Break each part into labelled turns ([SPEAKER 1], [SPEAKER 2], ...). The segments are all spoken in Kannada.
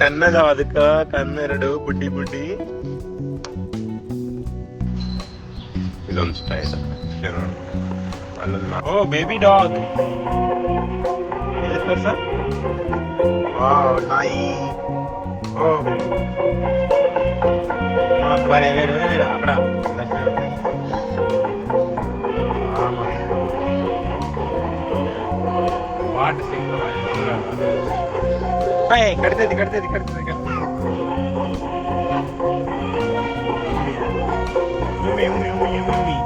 [SPEAKER 1] ಕಣ್ಣದಾವ ಅದಕ್ಕ ಕಣ್ಣೆರಡು ಬುಡ್ಡಿ ಬುಡ್ಡಿ. ಇದೊಂದು ಸ್ಟೈಲ್ ಅಲ್ಲಲ್ಲ. Oh baby dog sir. Wow ನಾಯಿ. ಓ ಬರೇ ಬೇಡ ಅಪ್ಪಡ ವಾಟ್ ಸಿಂಗ್ ಕಡ್ತೈತಿ ಕಡ್ತೈತಿ ಕಡ್ತೈತಿ ಉಮ್ಮಿ ಉಮ್ಮಿ ಉಮ್ಮಿ ಉಮ್ಮಿ.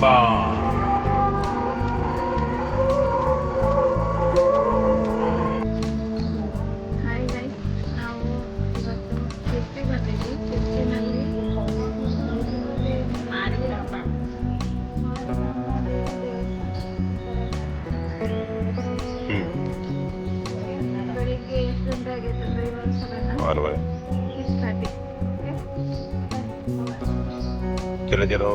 [SPEAKER 1] ಬಾ चलो चलो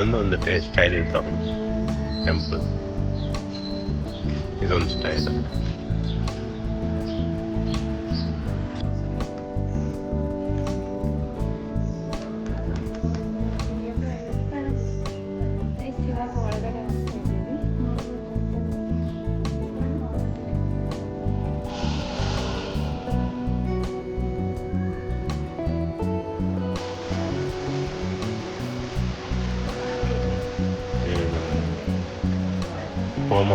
[SPEAKER 1] ಒಂದೊಂದು ಸ್ಟೈಲ್ ಇರ್ತಾವ. ಟೆಂಪಲ್ ಇದೊಂದು ಸ್ಟೈಲ್. ಹೋಮ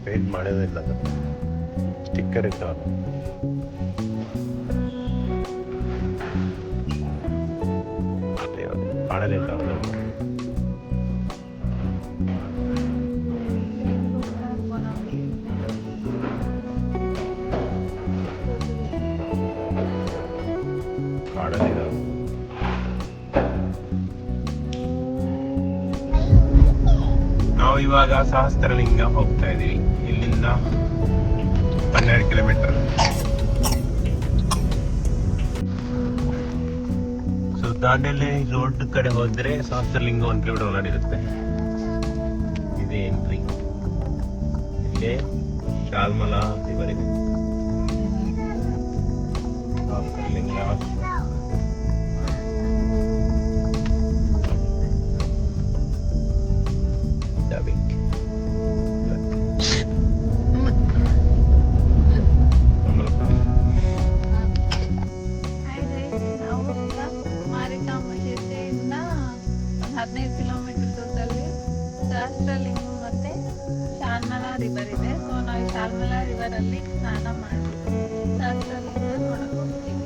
[SPEAKER 1] ಪೇಂಟ್ ಮಾಡೋದಿಲ್ಲ, ಸ್ಟಿಕ್ಕರ್ ಇರ್ತಾವ. ಕಾಣಲಿಲ್ಲ ಕಾಣಲಿಲ್ಲ. ನಾವು ಇವಾಗ ಸಹಸ್ರಲಿಂಗ ಹೋಗ್ತಾ ಇದೀವಿ. ಇಲ್ಲಿಂದ 12 ಕಿಲೋಮೀಟರ್. ಸೊ ದಾಂಡೇಲಿ ರೋಡ್ ಕಡೆ ಹೋದ್ರೆ ಸಹಸ್ರಲಿಂಗ 1 ಕಿಲೋಮೀಟರ್ ಒಳಗಡೆ. ಇದೇ ಎಂಟ್ರಿ. ಇಲ್ಲೇ ಶಾಲ್ಮಲ ಇವರೆಗೆ ಸಹಸ್ರಲಿಂಗ.
[SPEAKER 2] ರಿವರ್ ಇದೆ. ಸೊ ನಾವು ಶಾಲ್ಮಲಾ ರಿವರ್ ಅಲ್ಲಿ ಸ್ನಾನ ಮಾಡಿ ಸಹಸ್ರಲಿಂಗ ನೋಡಕ್ ಹೋಗ್ತೀವಿ.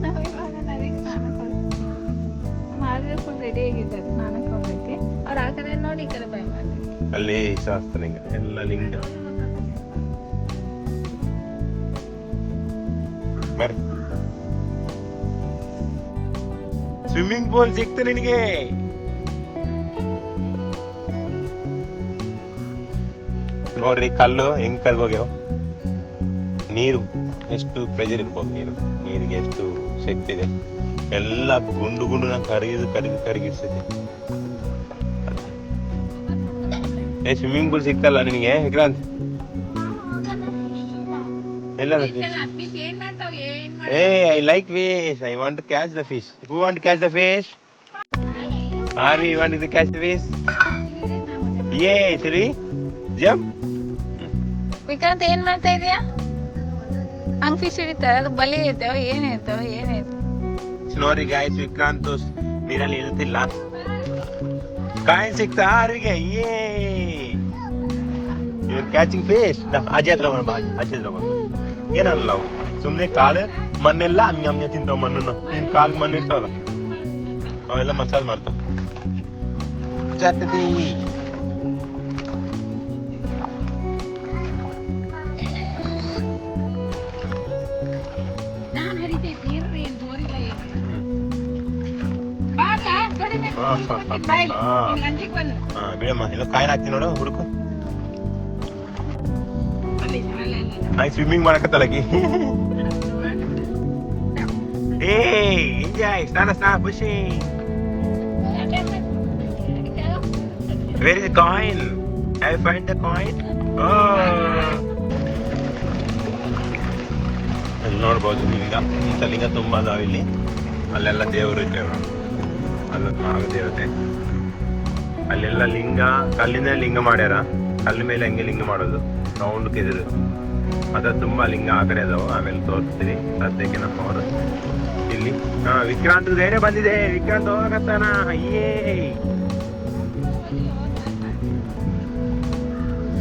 [SPEAKER 2] ನಾವಿವಾಗ ನದಿಗೆ ಸ್ನಾನಕ್ಕೆ ಹೋಗ್ತೀವಿ. ಮಾರ್ಗ ಫುಲ್ ರೆಡಿ ಆಗಿದ್ದಾರೆ ಸ್ನಾನಕ್ಕೆ ಹೋಗ್ಲಿಕ್ಕೆ. ಅವ್ರು ಆ ಕಡೆ ನೋಡಿ ಈ ಕಡೆ ಬೈ ಮಾಡಿ
[SPEAKER 1] ಅಲ್ಲಿ ಸಹಸ್ರಲಿಂಗ ಎಲ್ಲ ಲಿಂಗ. ಸ್ವಿಮ್ಮಿಂಗ್ ಪೂಲ್ ಸಿಕ್ತು ನಿನಗೆ. ನೋಡ್ರಿ ಕಲ್ಲು ಹೆಂಗ್ ಕಲ್ಗೋಗ್ಯಾವ. ನೀರು ಎಷ್ಟು ಪ್ರೆಷರ್ ಇರ್ಬೋದು, ನೀರಿಗೆ ಎಷ್ಟು ಶಕ್ತಿ ಇದೆ. ಎಲ್ಲ ಗುಂಡು ಗುಂಡು ಕರಗಿರ್ತೈತಿ. ಸ್ವಿಮ್ಮಿಂಗ್ ಪೂಲ್ ಸಿಕ್ತಲ್ಲ ನಿನಗೆ ವಿಕ್ರಾಂತ್? ಎಲ್ಲ Hey, I like fish. I want to catch the fish. Who want to catch the fish? Army, you want to catch the fish? ಏ ಸರಿ ಜಂಪ್.
[SPEAKER 2] ವಿಕ್ರಾಂತ್ ಏನ್ ಮಾಡ್ತಾ ಇದೀಯಾ? ಹಂಗ್ ಫಿಶ್ ಹಿಡಿತಾರೆ, ಅದು ಬಲಿ ಐತವ ಏನಾಯ್ತು?
[SPEAKER 1] ನೋಡಿ ಗಾಯ್ಸ್, ವಿಕ್ರಾಂತ್ ನೀರಲ್ಲಿ ಇಳ್ತಿಲ್ಲ. ಕಾಯಿನ್ ಸಿಕ್ತಾ ಅವ್ರಿಗೆ? ಏ ಕ್ಯಾಚಿಂಗ್ ಫಿಶ್. ಅಜ್ಜಿ ಹತ್ರ ಬಾ, ಅಜ್ಜಿ ಹತ್ರ ಬಾ. ಏನಲ್ಲ ನಾವು ಸುಮ್ನೆ ಕಾಲು ಮಣ್ಣೆಲ್ಲ ಹಂಗೆ ತಿಂತಾವ. ಮಣ್ಣನ್ನು ನಿನ್ ಕಾಲ್ ಮಣ್ಣು ಇರ್ತಾವಲ್ಲ ಅವೆಲ್ಲ ಮಸಾಜ್ ಮಾಡ್ತಾವ. ಚಟ್ನಿ ಬಿಡಮ್ಮ, ಇಲ್ಲ ಕಾಯಿನ್ ಹಾಕ್ತೀನಿ ನೋಡು ಹುಡುಕು. ಸ್ವಿಮ್ಮಿಂಗ್ ಮಾಡಕತ್ತಲ್ಲಕಿ. ಏ ಎಂಜಾಯ್, ಸ್ನಾನ ಖುಷಿ. Where is the coin? Have you find the coin? ಇಲ್ಲಿ ನೋಡ್ಬೋದು ಲಿಂಗ. ಇಂಥ ಲಿಂಗ ತುಂಬಾ ಅದಾವ ಇಲ್ಲಿ. ಅಲ್ಲೆಲ್ಲ ದೇವರು ಇದ್ದೇವೆ, ಅಲ್ಲೊಂದು ನಾಗದೇವತೆ. ಅಲ್ಲೆಲ್ಲ ಲಿಂಗ, ಕಲ್ಲಿಂದ ಲಿಂಗ ಮಾಡ್ಯಾರ. ಕಲ್ಲು ಮೇಲೆ ಹಂಗೆ ಲಿಂಗ ಮಾಡೋದು, ರೌಂಡ್ ಕೆದಿರು. ಅದ ತುಂಬಾ ಲಿಂಗ ಆ ಕಡೆ ಅದಾವ. ಆಮೇಲೆ ತೋರಿಸ್ತೀವಿ. ಸದ್ಯಕ್ಕೆ ನಮ್ಮವರು ಇಲ್ಲಿ. ವಿಕ್ರಾಂತ್ ಧೈರ್ಯ ಬಂದಿದೆ. ವಿಕ್ರಾಂತ್ ಹೋಗತ್ತಾನ. ಅಯ್ಯೇ,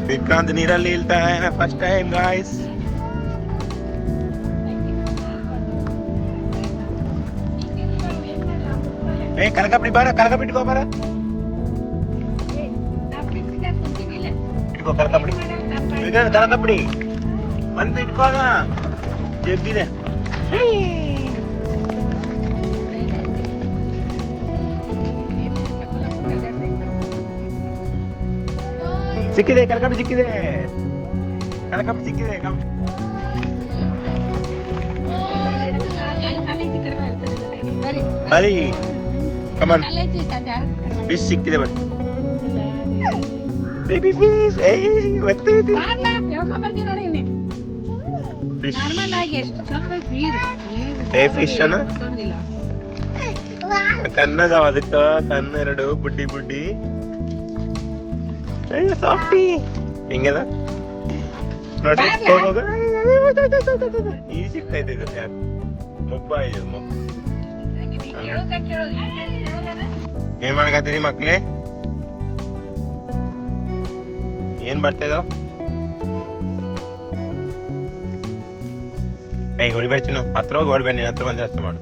[SPEAKER 1] ವಿಕ್ರಾಂತ್ ನೀರಲ್ಲಿ ಇಳ್ತಾ ಫಸ್ಟ್ ಟೈಮ್ ಗಾಯ್ಸ್. ಏ ಕನಕಪಡಿ ಬಾರ, ಕನಕಪಡಿ ಇಟ್ಕೋ ಬಾರ, ಇಟ್ಕೋ ಕನಕಪಡಿ. ವಿಕ್ರಾಂತ್ ಕನಕಪಡಿ ಬಂದು ಇಟ್ಕೋಗ, ಜಗ್ಗಿದೆ. ಸಿಕ್ಕಿದೆ ಕನಕಪಡಿ, ಸಿಕ್ಕಿದೆ ಕನಕಪಡಿ, ಸಿಕ್ಕಿದೆ. ಬರೀ ಕಮನ್, ಫಿಶ್ ಸಿಕ್ಕಿದೆ. ಬನ್ನಿ ಬೇಬಿ ಫಿಶ್. ಫಿಶ್ ಅನ್ನ ಕನ್ನದಾವ, ಅದಕ್ಕ ಕನ್ನೆರಡು ಬುಡ್ಡಿ ಬುಡ್ಡಿ. ಸಾಫ್ಟಿ ಹಿಂಗದ ನೋಡಿ. ಈ ಸಿಗ್ತೈತೆ ಇದು. ಯಾಕೆ ಮೊಬ್ಬ ಇದೆ? ಏನ್ ಮಾಡಕತ್ತೀರಿ ಮಕ್ಳೇ? ಏನ್ ಬರ್ತಾ ಇದಾವ? ಹೊಡಿಬೇಡ್ತೀನಿ, ಹತ್ರ ಹೋಗಿ ಹೊಡ್ಬೇಡಿ. ಹತ್ರ ಬಂದ್ರೆ ಅಷ್ಟು ಮಾಡು.